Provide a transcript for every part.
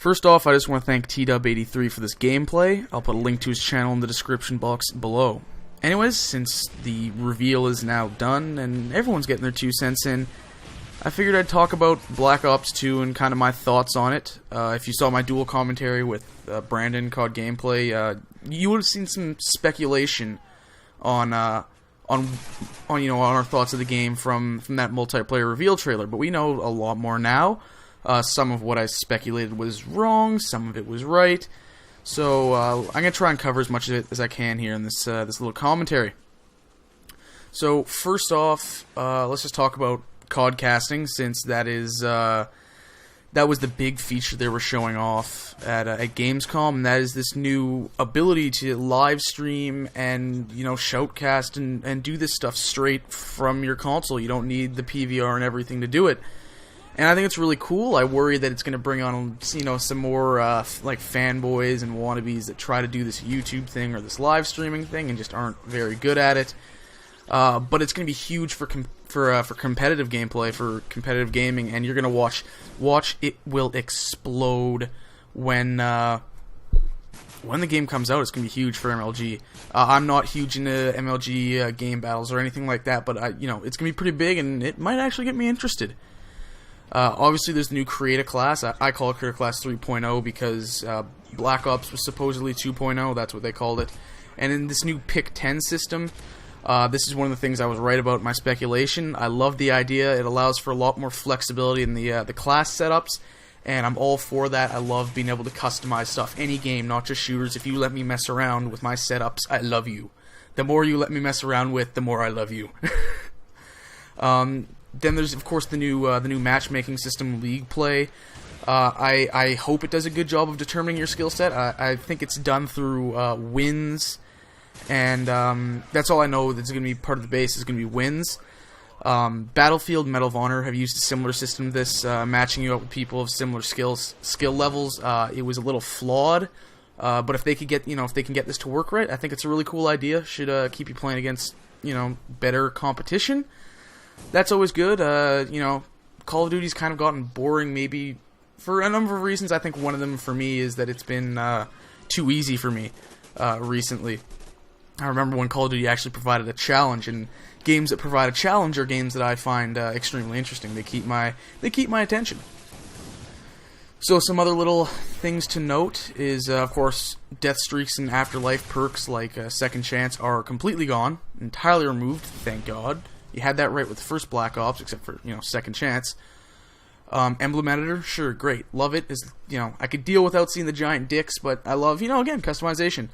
First off, I just want to thank MW3 for this gameplay. I'll put a link to his channel in the description box below. Anyways, since the reveal is now done and everyone's getting their 2 cents in, I figured I'd talk about Black Ops 2 and kind of my thoughts on it. If you saw my dual commentary with Brandon called Gameplay, you would have seen some speculation on our thoughts of the game from that multiplayer reveal trailer. But we know a lot more now. Some of what I speculated was wrong, some of it was right. So I'm going to try and cover as much of it as I can here in this little commentary. So first off, let's just talk about COD casting, since that was the big feature they were showing off at Gamescom, and that is this new ability to live stream and shoutcast and do this stuff straight from your console. You don't need the PVR and everything to do it. And I think it's really cool. I worry that it's going to bring on, some more like fanboys and wannabes that try to do this YouTube thing or this live streaming thing and just aren't very good at it. But it's going to be huge for competitive gameplay, for competitive gaming, and you're going to watch it will explode when the game comes out. It's going to be huge for MLG. I'm not huge into MLG game battles or anything like that, but it's going to be pretty big, and it might actually get me interested. Obviously, there's the new Creator class. I call it Creator Class 3.0 because Black Ops was supposedly 2.0. That's what they called it. And in this new Pick 10 system, this is one of the things I was right about in my speculation. I love the idea. It allows for a lot more flexibility in the class setups, and I'm all for that. I love being able to customize stuff. Any game, not just shooters. If you let me mess around with my setups, I love you. The more you let me mess around with, the more I love you. Then there's, of course, the new matchmaking system, League Play. I hope it does a good job of determining your skill set. I think it's done through wins, and that's all I know that's going to be part of the base is going to be wins. Battlefield and Medal of Honor have used a similar system to this, matching you up with people of similar skill levels. It was a little flawed, but if they could get this to work right, I think it's a really cool idea. Should keep you playing against better competition. That's always good. Call of Duty's kind of gotten boring, maybe for a number of reasons. I think one of them for me is that it's been too easy for me recently. I remember when Call of Duty actually provided a challenge, and games that provide a challenge are games that I find extremely interesting. They keep my attention. So some other little things to note is, of course, death streaks and afterlife perks like Second Chance are completely gone, entirely removed. Thank God. You had that right with the first Black Ops, except for, Second Chance. Emblem editor, sure, great. Love it. I could deal without seeing the giant dicks, but I love, again, customization.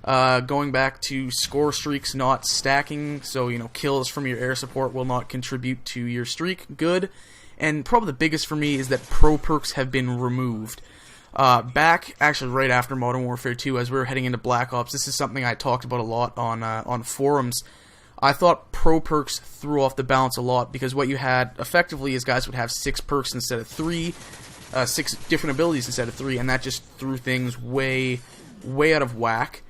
Going back to score streaks not stacking, so, kills from your air support will not contribute to your streak. Good. And probably the biggest for me is that pro perks have been removed. Back, actually right after Modern Warfare 2, as we were heading into Black Ops, this is something I talked about a lot on forums. I thought pro perks threw off the balance a lot, because what you had effectively is guys would have 6 perks instead of 3, 6 different abilities instead of 3, and that just threw things way out of whack.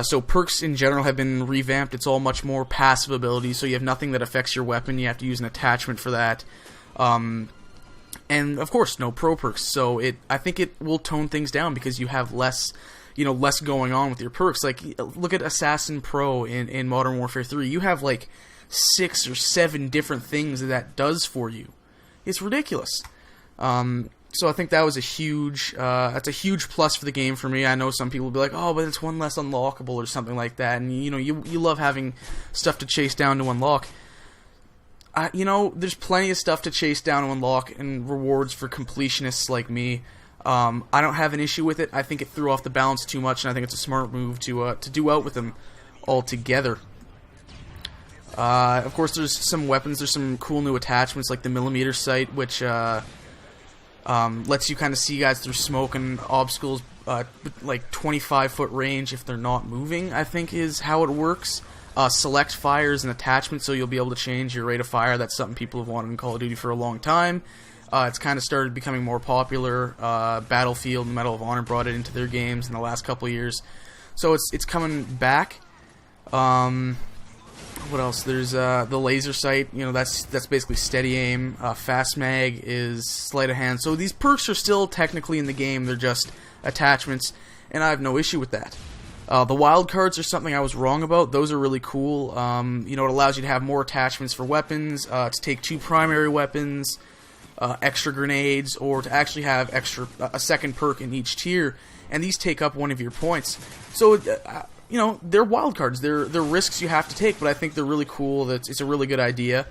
So perks in general have been revamped. It's all much more passive abilities, so you have nothing that affects your weapon. You have to use an attachment for that. And of course, no pro perks. So I think it will tone things down because you have less going on with your perks. Like, look at Assassin Pro in Modern Warfare 3. You have, 6 or 7 different things that does for you. It's ridiculous. So I think that was that's a huge plus for the game for me. I know some people will be like, oh, but it's one less unlockable or something like that. And, you love having stuff to chase down to unlock. There's plenty of stuff to chase down and unlock and rewards for completionists like me. I don't have an issue with it. I think it threw off the balance too much, and I think it's a smart move to do out with them altogether. Of course, there's some weapons. There's some cool new attachments like the millimeter sight, which lets you kind of see guys through smoke and obstacles, 25-foot range if they're not moving, I think is how it works. Select fire is an attachment, so you'll be able to change your rate of fire. That's something people have wanted in Call of Duty for a long time. It's kind of started becoming more popular. Battlefield and Medal of Honor brought it into their games in the last couple of years. So it's coming back. What else? There's the laser sight. You know, that's basically steady aim. Fast mag is sleight of hand. So these perks are still technically in the game. They're just attachments, and I have no issue with that. The wild cards are something I was wrong about. Those are really cool. You know, it allows you to have more attachments for weapons, to take 2 primary weapons, extra grenades, or to actually have a second perk in each tier, and these take up one of your points. So, you know, they're wild cards. They're risks you have to take, but I think they're really cool. It's a really good idea,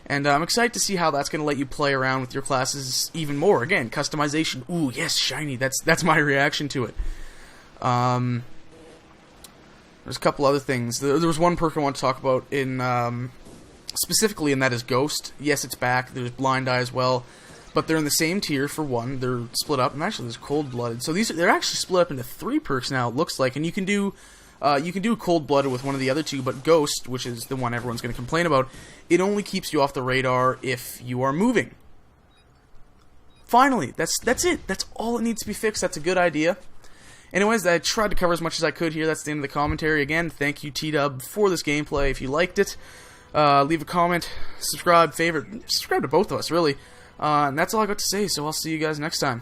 and I'm excited to see how that's going to let you play around with your classes even more. Again, customization. Ooh, yes, shiny. That's my reaction to it. There's a couple other things. There was one perk I want to talk about specifically, and that is Ghost. Yes, it's back. There's Blind Eye as well, but they're in the same tier for one. They're split up, and actually there's Cold Blooded. So they're actually split up into 3 perks now. It looks like, and you can do Cold Blooded with one of the other 2, but Ghost, which is the one everyone's going to complain about, it only keeps you off the radar if you are moving. Finally, that's it. That's all it needs to be fixed. That's a good idea. Anyways, I tried to cover as much as I could here. That's the end of the commentary. Again, thank you, T-Dub, for this gameplay. If you liked it, leave a comment, subscribe, favorite. Subscribe to both of us, really. And that's all I got to say, so I'll see you guys next time.